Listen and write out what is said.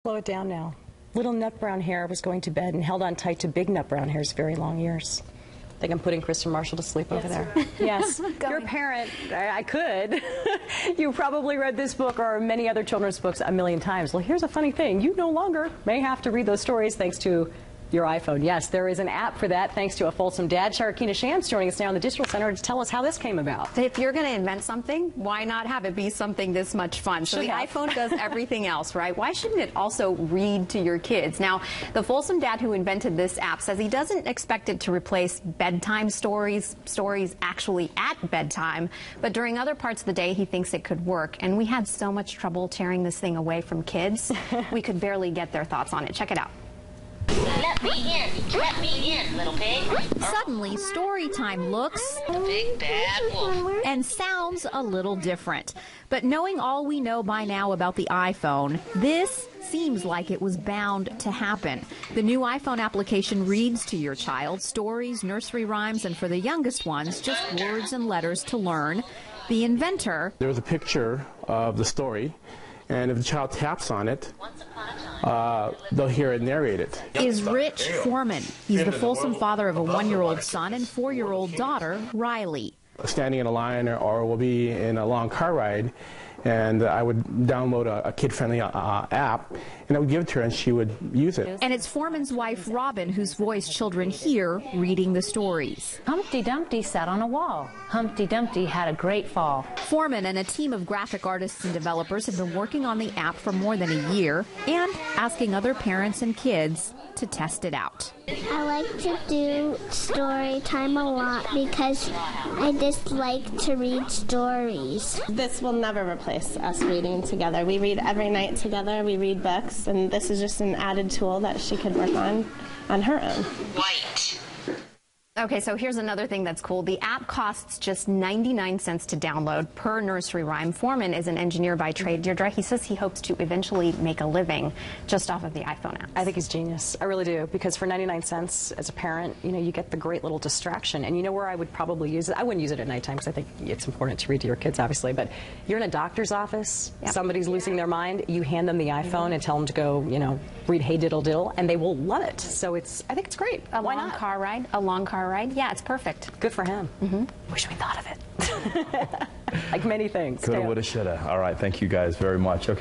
Slow it down now. Little nut brown hair was going to bed and held on tight to big nut brown hair's very long ears. I think I'm putting Kristen Marshall to sleep over there. Right. Yes. You're a parent. I could. You probably read this book or many other children's books a million times. Well, here's a funny thing. You no longer may have to read those stories thanks to your iPhone. Yes, there is an app for that thanks to a Folsom dad. Sharakina Shams joining us now in the Digital Center to tell us how this came about. If you're going to invent something, why not have it be something this much fun? So the iPhone does everything else, right? Why shouldn't it also read to your kids? Now, the Folsom dad who invented this app says he doesn't expect it to replace bedtime stories actually at bedtime, but during other parts of the day he thinks it could work. And we had so much trouble tearing this thing away from kids, we could barely get their thoughts on it. Check it out. Let me in, little pig. Suddenly, story time looks Big bad wolf. and sounds a little different. But knowing all we know by now about the iPhone, this seems like it was bound to happen. The new iPhone application reads to your child stories, nursery rhymes, and for the youngest ones, just words and letters to learn. The inventor... There's a picture of the story, and if the child taps on it, they'll hear it narrated. Is Rich Foreman. He's the Folsom father of a 1-year-old son and 4-year-old daughter, Riley. Standing in a line or we'll be in a long car ride, and I would download a kid-friendly app, and I would give it to her, and she would use it. And it's Foreman's wife, Robin, whose voice children hear reading the stories. Humpty Dumpty sat on a wall. Humpty Dumpty had a great fall. Foreman and a team of graphic artists and developers have been working on the app for more than a year and asking other parents and kids to test it out. I like to do story time a lot because I just like to read stories. This will never replace us reading together. We read every night together. We read books, and this is just an added tool that she could work on her own. White. Okay, so here's another thing that's cool. The app costs just 99 cents to download per nursery rhyme. Foreman is an engineer by trade. Deirdre, he says he hopes to eventually make a living just off of the iPhone app. I think he's genius. I really do, because for 99 cents as a parent, you know, you get the great little distraction. And you know where I would probably use it? I wouldn't use it at nighttime because I think it's important to read to your kids, obviously. But you're in a doctor's office, somebody's losing their mind, you hand them the iPhone and tell them to go, you know, read Hey Diddle Diddle, and they will love it. So I think it's great. A long car ride? Yeah, it's perfect. Good for him. Wish we thought of it. Like many things. Coulda, woulda, shoulda. All right, thank you guys very much. Okay.